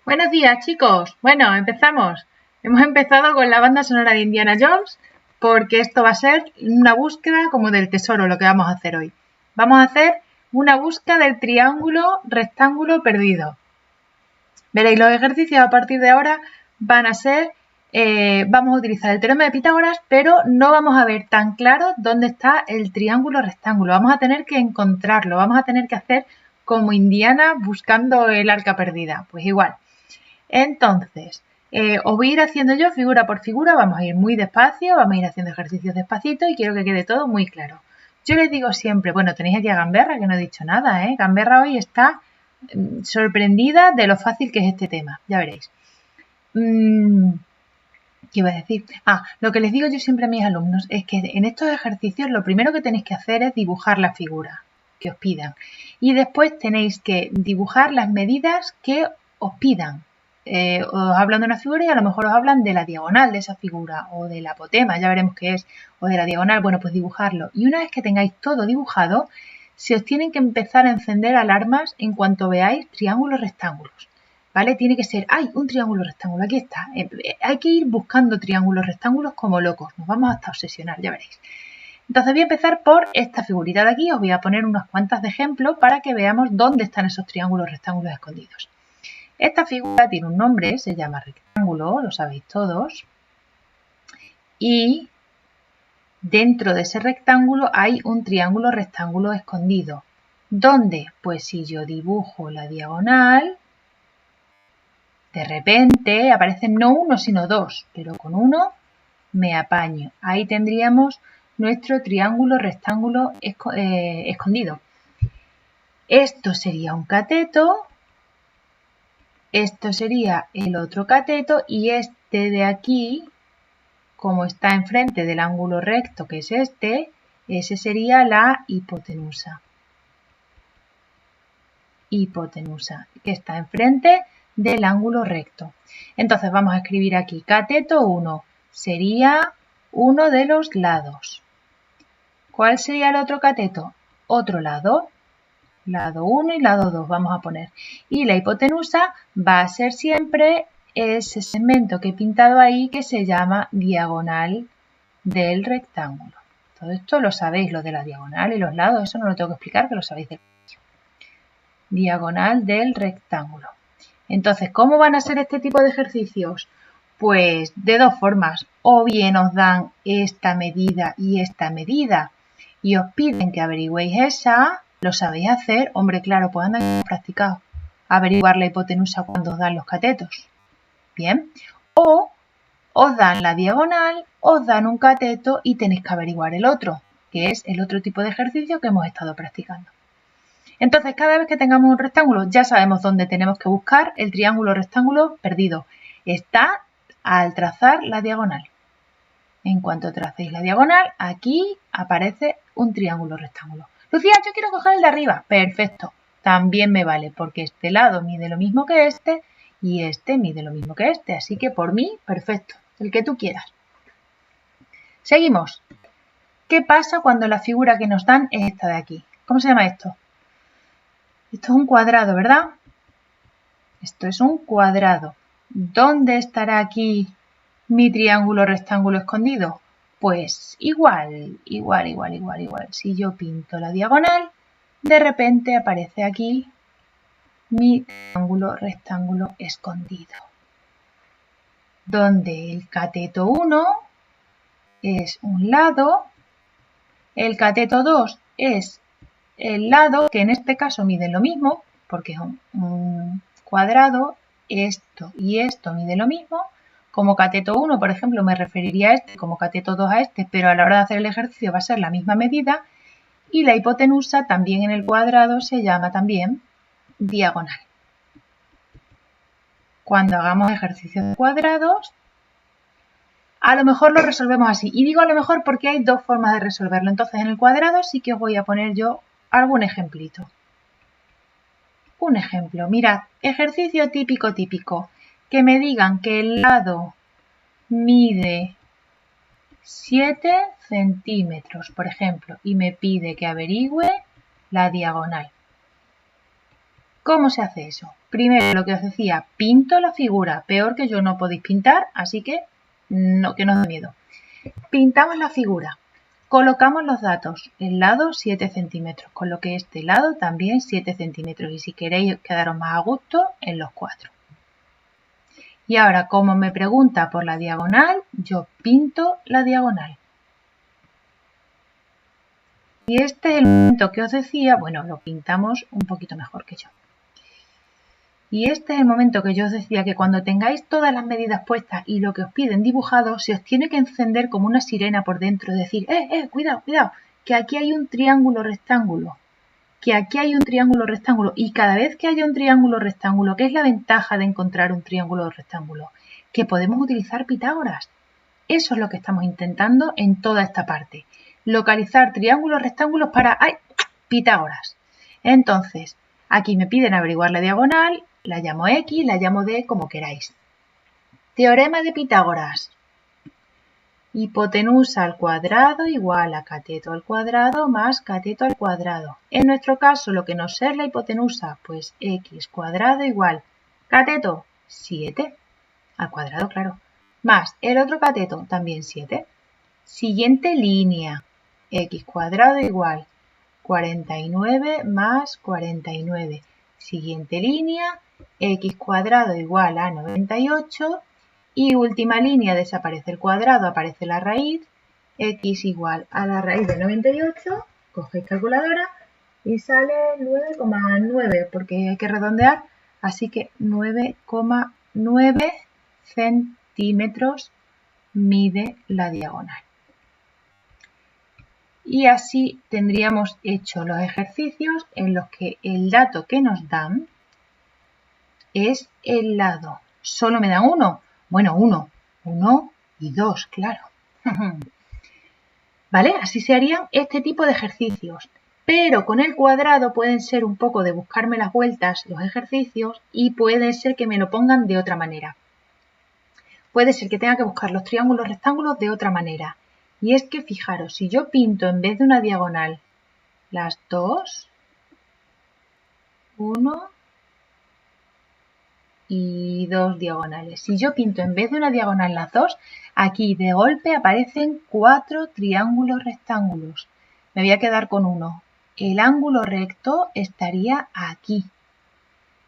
Buenos días, chicos. Bueno, empezamos. Hemos empezado con la banda sonora de Indiana Jones porque esto va a ser una búsqueda como del tesoro, lo que vamos a hacer hoy. Vamos a hacer una búsqueda del triángulo rectángulo perdido. Veréis, los ejercicios a partir de ahora van a ser, vamos a utilizar el teorema de Pitágoras, pero no vamos a ver tan claro dónde está el triángulo rectángulo. Vamos a tener que encontrarlo, vamos a tener que hacer como Indiana buscando el arca perdida. Pues igual. Entonces, os voy a ir haciendo yo figura por figura, vamos a ir muy despacio, vamos a ir haciendo ejercicios despacito y quiero que quede todo muy claro. Yo les digo siempre, bueno, tenéis aquí a Gamberra, que no he dicho nada, ¿eh? Gamberra hoy está sorprendida de lo fácil que es este tema, ya veréis. ¿Qué iba a decir? Lo que les digo yo siempre a mis alumnos es que en estos ejercicios lo primero que tenéis que hacer es dibujar la figura que os pidan y después tenéis que dibujar las medidas que os pidan. Os hablan de una figura y a lo mejor os hablan de la diagonal de esa figura o del apotema, ya veremos qué es, o de la diagonal, bueno, pues dibujarlo. Y una vez que tengáis todo dibujado, se os tienen que empezar a encender alarmas en cuanto veáis triángulos rectángulos. ¿Vale? Tiene que ser, ¡ay! Un triángulo rectángulo, aquí está. Hay que ir buscando triángulos rectángulos como locos, nos vamos hasta obsesionar, ya veréis. Entonces voy a empezar por esta figurita de aquí, os voy a poner unas cuantas de ejemplo para que veamos dónde están esos triángulos rectángulos escondidos. Esta figura tiene un nombre, se llama rectángulo, lo sabéis todos. Y dentro de ese rectángulo hay un triángulo rectángulo escondido. ¿Dónde? Pues si yo dibujo la diagonal, de repente aparecen no uno sino dos, pero con uno me apaño. Ahí tendríamos nuestro triángulo rectángulo escondido. Esto sería un cateto. Esto sería el otro cateto y este de aquí, como está enfrente del ángulo recto que es este, ese sería la hipotenusa. Hipotenusa, que está enfrente del ángulo recto. Entonces vamos a escribir aquí cateto 1, sería uno de los lados. ¿Cuál sería el otro cateto? Otro lado. Lado 1 y lado 2 vamos a poner. Y la hipotenusa va a ser siempre ese segmento que he pintado ahí que se llama diagonal del rectángulo. Todo esto lo sabéis, lo de la diagonal y los lados, eso no lo tengo que explicar, que lo sabéis de diagonal del rectángulo. Entonces, ¿cómo van a ser este tipo de ejercicios? Pues de dos formas. O bien os dan esta medida y esta medida y os piden que averigüéis esa. ¿Lo sabéis hacer? Hombre, claro, pues anda practicado. Averiguar la hipotenusa cuando os dan los catetos. Bien. O os dan la diagonal, os dan un cateto y tenéis que averiguar el otro, que es el otro tipo de ejercicio que hemos estado practicando. Entonces, cada vez que tengamos un rectángulo, ya sabemos dónde tenemos que buscar el triángulo rectángulo perdido. Está al trazar la diagonal. En cuanto tracéis la diagonal, aquí aparece un triángulo rectángulo. Lucía, yo quiero coger el de arriba. Perfecto, también me vale, porque este lado mide lo mismo que este y este mide lo mismo que este. Así que por mí, perfecto, el que tú quieras. Seguimos. ¿Qué pasa cuando la figura que nos dan es esta de aquí? ¿Cómo se llama esto? Esto es un cuadrado, ¿verdad? Esto es un cuadrado. ¿Dónde estará aquí mi triángulo rectángulo escondido? Pues igual. Si yo pinto la diagonal, de repente aparece aquí mi triángulo rectángulo escondido. Donde el cateto 1 es un lado, el cateto 2 es el lado, que en este caso mide lo mismo, porque es un cuadrado, esto y esto mide lo mismo. Como cateto 1, por ejemplo, me referiría a este, como cateto 2 a este, pero a la hora de hacer el ejercicio va a ser la misma medida. Y la hipotenusa también en el cuadrado se llama también diagonal. Cuando hagamos ejercicios de cuadrados, a lo mejor lo resolvemos así. Y digo a lo mejor porque hay dos formas de resolverlo. Entonces en el cuadrado sí que os voy a poner yo algún ejemplito. Un ejemplo, mirad, ejercicio típico. Que me digan que el lado mide 7 centímetros, por ejemplo, y me pide que averigüe la diagonal. ¿Cómo se hace eso? Primero, lo que os decía, pinto la figura. Peor que yo no podéis pintar, así que no os dé miedo. Pintamos la figura. Colocamos los datos. El lado 7 centímetros. Coloqué este lado también 7 centímetros. Y si queréis quedaros más a gusto, en los 4. Y ahora, como me pregunta por la diagonal, yo pinto la diagonal. Y este es el momento que os decía, bueno, lo pintamos un poquito mejor que yo. Y este es el momento que yo os decía que cuando tengáis todas las medidas puestas y lo que os piden dibujado, se os tiene que encender como una sirena por dentro, decir, cuidado, cuidado, que aquí hay un triángulo rectángulo, que aquí hay un triángulo rectángulo. Y cada vez que haya un triángulo rectángulo, ¿qué es la ventaja de encontrar un triángulo rectángulo? Que podemos utilizar Pitágoras. Eso es lo que estamos intentando en toda esta parte. Localizar triángulos rectángulos para Pitágoras. Entonces, aquí me piden averiguar la diagonal, la llamo X, la llamo D, como queráis. Teorema de Pitágoras. Hipotenusa al cuadrado igual a cateto al cuadrado más cateto al cuadrado. En nuestro caso, lo que nos es la hipotenusa, pues X cuadrado igual cateto 7 al cuadrado, claro, más el otro cateto, también 7. Siguiente línea, X cuadrado igual 49 más 49. Siguiente línea, X cuadrado igual a 98. Y última línea, desaparece el cuadrado, aparece la raíz. X igual a la raíz de 98. Cogéis calculadora y sale 9,9 porque hay que redondear. Así que 9,9 centímetros mide la diagonal. Y así tendríamos hecho los ejercicios en los que el dato que nos dan es el lado. Solo me dan uno. Bueno, uno y 2, claro. ¿Vale? Así se harían este tipo de ejercicios. Pero con el cuadrado pueden ser un poco de buscarme las vueltas los ejercicios y puede ser que me lo pongan de otra manera. Puede ser que tenga que buscar los triángulos rectángulos de otra manera. Y es que fijaros, si yo pinto en vez de una diagonal las dos, 1 y 2 diagonales. Si yo pinto en vez de una diagonal las dos, aquí de golpe aparecen 4 triángulos rectángulos. Me voy a quedar con uno. El ángulo recto estaría aquí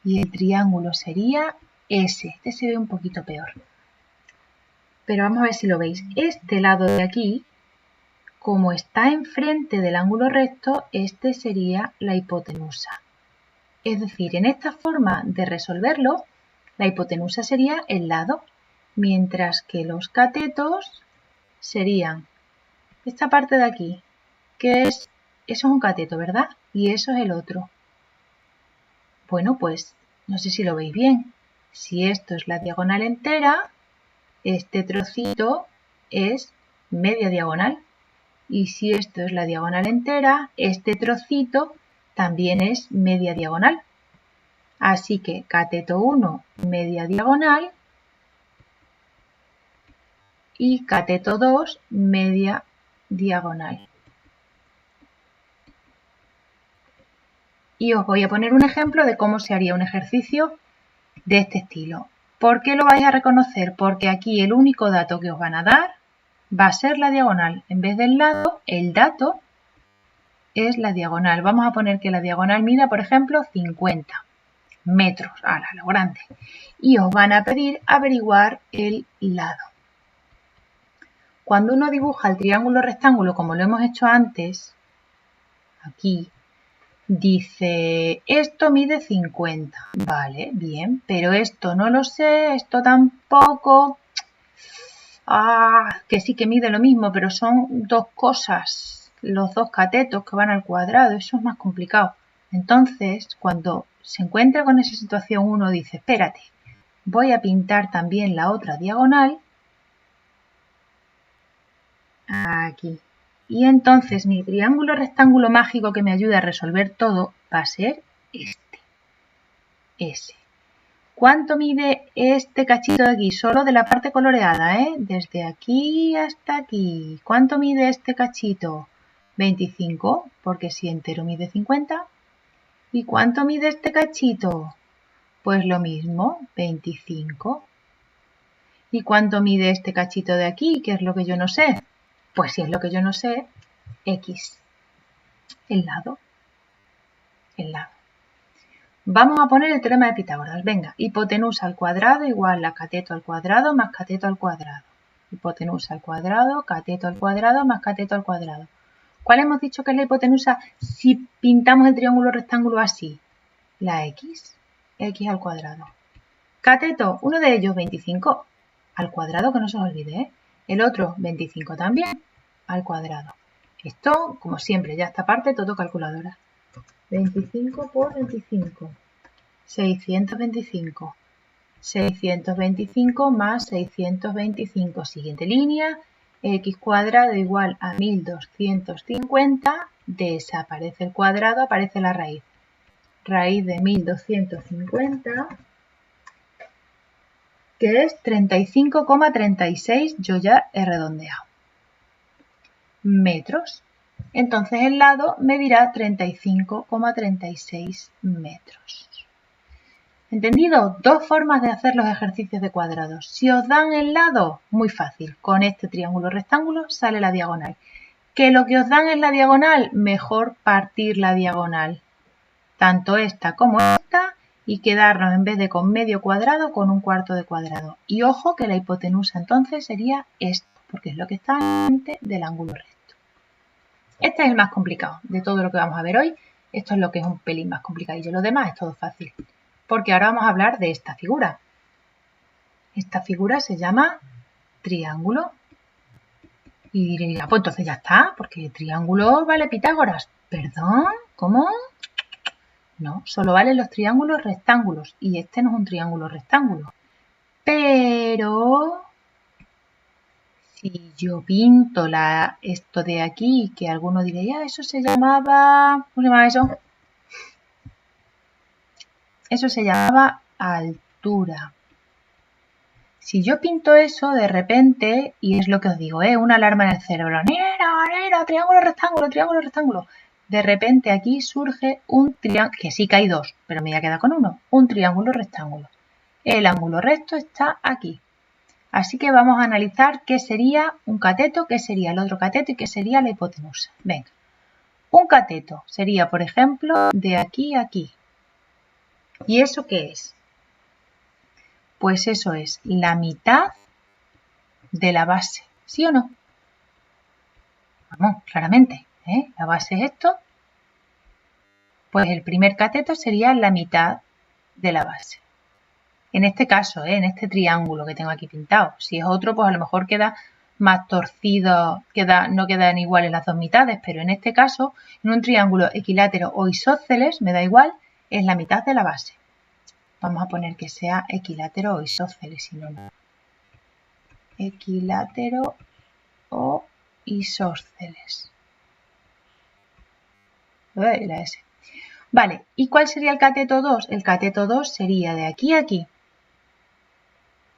y el triángulo sería ese. Este se ve un poquito peor. Pero vamos a ver si lo veis. Este lado de aquí, como está enfrente del ángulo recto, este sería la hipotenusa. Es decir, en esta forma de resolverlo, la hipotenusa sería el lado, mientras que los catetos serían esta parte de aquí, que es, eso es un cateto, ¿verdad? Y eso es el otro. Bueno, pues no sé si lo veis bien. Si esto es la diagonal entera, este trocito es media diagonal. Y si esto es la diagonal entera, este trocito también es media diagonal. Así que cateto 1, media diagonal, y cateto 2, media diagonal. Y os voy a poner un ejemplo de cómo se haría un ejercicio de este estilo. ¿Por qué lo vais a reconocer? Porque aquí el único dato que os van a dar va a ser la diagonal. En vez del lado, el dato es la diagonal. Vamos a poner que la diagonal mida, por ejemplo, 50 metros. ¡Hala, lo grande! Y os van a pedir averiguar el lado. Cuando uno dibuja el triángulo rectángulo como lo hemos hecho antes, aquí, dice, esto mide 50. Vale, bien, pero esto no lo sé, esto tampoco. Que sí que mide lo mismo, pero son dos cosas, los dos catetos que van al cuadrado, eso es más complicado. Entonces, cuando se encuentra con esa situación, uno dice, espérate, voy a pintar también la otra diagonal. Aquí. Y entonces mi triángulo rectángulo mágico que me ayuda a resolver todo va a ser este. Ese. ¿Cuánto mide este cachito de aquí? Solo de la parte coloreada, ¿eh? Desde aquí hasta aquí. ¿Cuánto mide este cachito? 25, porque si entero mide 50. ¿Y cuánto mide este cachito? Pues lo mismo, 25. ¿Y cuánto mide este cachito de aquí? ¿Qué es lo que yo no sé? Pues si es lo que yo no sé, X. El lado. El lado. Vamos a poner el teorema de Pitágoras. Venga, hipotenusa al cuadrado igual a cateto al cuadrado más cateto al cuadrado. Hipotenusa al cuadrado, cateto al cuadrado más cateto al cuadrado. ¿Cuál hemos dicho que es la hipotenusa si pintamos el triángulo rectángulo así? La X. X al cuadrado. Cateto, uno de ellos 25 al cuadrado, que no se os olvide, ¿eh? El otro 25 también al cuadrado. Esto, como siempre, ya esta parte todo calculadora. 25 por 25. 625. 625 más 625. Siguiente línea. X cuadrado igual a 1250. Desaparece el cuadrado, aparece la raíz. Raíz de 1250, que es 35,36. Yo ya he redondeado. Metros. Entonces el lado medirá 35,36 metros. ¿Entendido? Dos formas de hacer los ejercicios de cuadrados. Si os dan el lado, muy fácil. Con este triángulo rectángulo sale la diagonal. Que lo que os dan es la diagonal, mejor partir la diagonal. Tanto esta como esta y quedarnos en vez de con medio cuadrado con un cuarto de cuadrado. Y ojo que la hipotenusa entonces sería esto, porque es lo que está enfrente del ángulo recto. Este es el más complicado de todo lo que vamos a ver hoy. Esto es lo que es un pelín más complicadillo. Lo demás es todo fácil. Porque ahora vamos a hablar de esta figura. Esta figura se llama triángulo. Y diréis, pues entonces ya está, porque triángulo vale Pitágoras. ¿Perdón? ¿Cómo? No, solo valen los triángulos rectángulos. Y este no es un triángulo rectángulo. Pero si yo pinto esto de aquí, que alguno diría, eso se llamaba... ¿Cómo se llama eso? Eso se llamaba altura. Si yo pinto eso de repente, y es lo que os digo, una alarma en el cerebro, ¡Nera, triángulo, rectángulo, triángulo, rectángulo! De repente aquí surge un triángulo, que sí que hay dos, pero me voy a quedar con uno, un triángulo rectángulo. El ángulo recto está aquí. Así que vamos a analizar qué sería un cateto, qué sería el otro cateto y qué sería la hipotenusa. Venga, un cateto sería, por ejemplo, de aquí a aquí. ¿Y eso qué es? Pues eso es la mitad de la base, ¿sí o no? Vamos, claramente, ¿eh? La base es esto. Pues el primer cateto sería la mitad de la base. En este caso, en este triángulo que tengo aquí pintado. Si es otro, pues a lo mejor queda más torcido, no quedan iguales las dos mitades, pero en este caso, en un triángulo equilátero o isósceles, me da igual, es la mitad de la base. Vamos a poner que sea equilátero o isósceles, si no, no. Equilátero o isósceles. La S. Vale, ¿y cuál sería el cateto 2? El cateto 2 sería de aquí a aquí.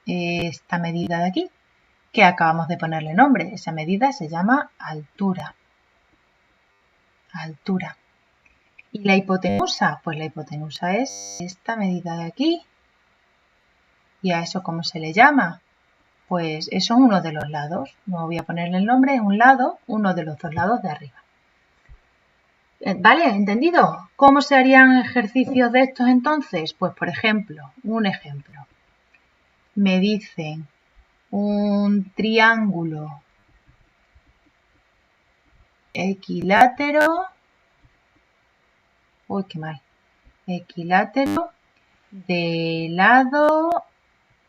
Esta medida de aquí, que acabamos de ponerle nombre. Esa medida se llama altura. Altura. ¿Y la hipotenusa? Pues la hipotenusa es esta medida de aquí. ¿Y a eso cómo se le llama? Pues eso es uno de los lados. No voy a ponerle el nombre, es un lado, uno de los dos lados de arriba. ¿Vale? ¿Entendido? ¿Cómo se harían ejercicios de estos entonces? Pues por ejemplo, un ejemplo. Me dicen un triángulo equilátero. Uy, qué mal. Equilátero de lado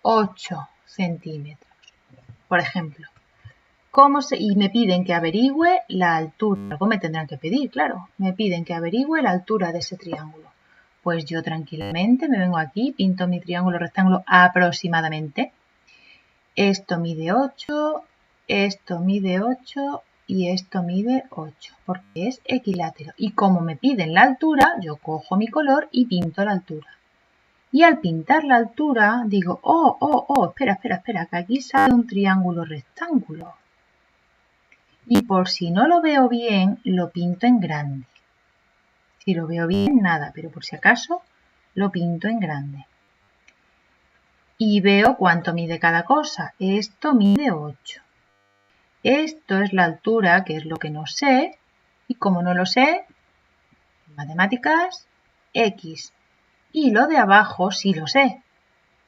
8 centímetros. Por ejemplo. Y me piden que averigüe la altura. Algo me tendrán que pedir, claro. Me piden que averigüe la altura de ese triángulo. Pues yo tranquilamente me vengo aquí, pinto mi triángulo rectángulo aproximadamente. Esto mide 8, esto mide 8 y esto mide 8, porque es equilátero. Y como me piden la altura, yo cojo mi color y pinto la altura. Y al pintar la altura digo, espera, que aquí sale un triángulo rectángulo. Y por si no lo veo bien, lo pinto en grande. si lo veo bien, nada, pero por si acaso lo pinto en grande. Y veo cuánto mide cada cosa. Esto mide 8. Esto es la altura, que es lo que no sé. Y como no lo sé, en matemáticas, X. Y lo de abajo sí lo sé.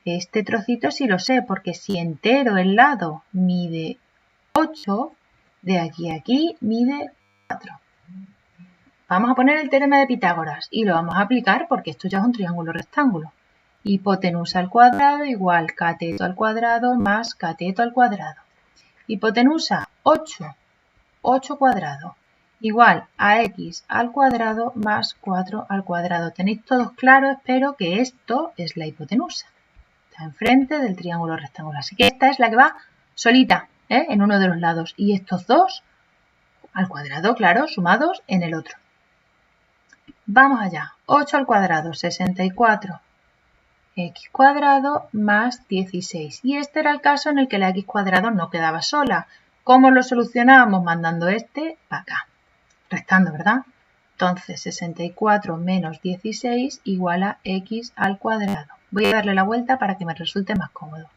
Este trocito sí lo sé, porque si entero el lado mide 8, de aquí a aquí mide 4. Vamos a poner el teorema de Pitágoras y lo vamos a aplicar porque esto ya es un triángulo rectángulo. Hipotenusa al cuadrado igual cateto al cuadrado más cateto al cuadrado. Hipotenusa 8, 8 cuadrado, igual a x al cuadrado más 4 al cuadrado. ¿Tenéis todos claro? Espero que esto es la hipotenusa. Está enfrente del triángulo rectangular. Así que esta es la que va solita, en uno de los lados. Y estos dos al cuadrado, claro, sumados en el otro. Vamos allá. 8 al cuadrado, 64. X cuadrado más 16. Y este era el caso en el que la X cuadrado no quedaba sola. ¿Cómo lo solucionábamos? Mandando este para acá. Restando, ¿verdad? Entonces 64 menos 16 igual a X al cuadrado. Voy a darle la vuelta para que me resulte más cómodo.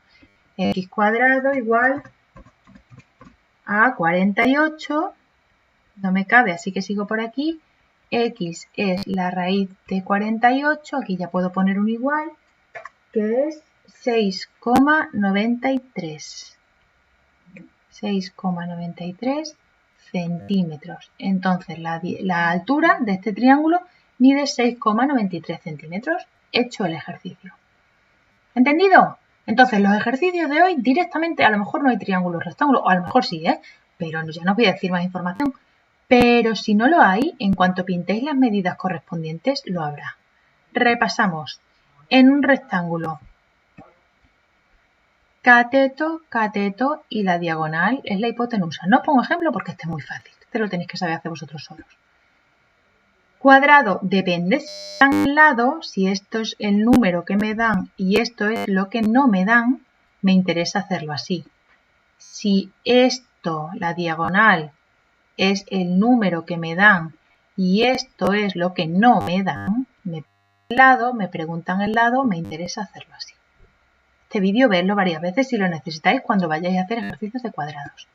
X cuadrado igual a 48. No me cabe, así que sigo por aquí. X es la raíz de 48. Aquí ya puedo poner un igual, que es 6,93. 6,93 centímetros. Entonces la altura de este triángulo mide 6,93 centímetros. Hecho el ejercicio. ¿Entendido? Entonces los ejercicios de hoy directamente, a lo mejor no hay triángulos rectángulos, o a lo mejor sí, pero ya no os voy a decir más información. Pero si no lo hay, en cuanto pintéis las medidas correspondientes, lo habrá. Repasamos. En un rectángulo, cateto, cateto y la diagonal es la hipotenusa. No os pongo ejemplo porque este es muy fácil. Este lo tenéis que saber hacer vosotros solos. Cuadrado, depende si dan al lado, si esto es el número que me dan y esto es lo que no me dan, me interesa hacerlo así. Si esto, la diagonal, es el número que me dan y esto es lo que no me dan, me preguntan el lado, me interesa hacerlo así. Este vídeo vedlo varias veces si lo necesitáis cuando vayáis a hacer ejercicios de cuadrados.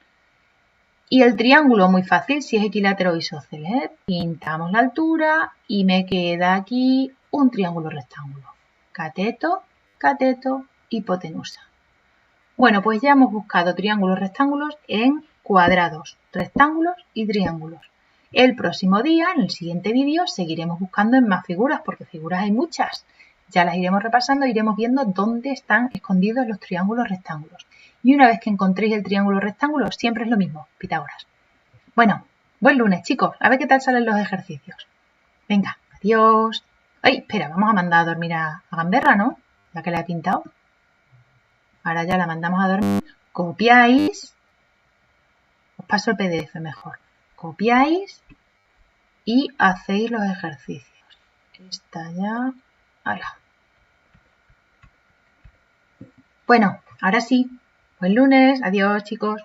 Y el triángulo, muy fácil, si es equilátero o isósceles. Pintamos la altura y me queda aquí un triángulo rectángulo. Cateto, cateto, hipotenusa. Bueno, pues ya hemos buscado triángulos rectángulos en cuadrados, rectángulos y triángulos. El próximo día, en el siguiente vídeo, seguiremos buscando en más figuras, porque figuras hay muchas. Ya las iremos repasando e iremos viendo dónde están escondidos los triángulos rectángulos. Y una vez que encontréis el triángulo rectángulo, siempre es lo mismo, Pitágoras. Bueno, buen lunes, chicos. A ver qué tal salen los ejercicios. Venga, adiós. Ay, espera, vamos a mandar a dormir a Gamberra, ¿no? Ya que la he pintado. Ahora ya la mandamos a dormir. Copiáis. Os paso el PDF mejor. Copiáis y hacéis los ejercicios. Esta ya. ¡Hala! Bueno, ahora sí. Buen lunes. Adiós, chicos.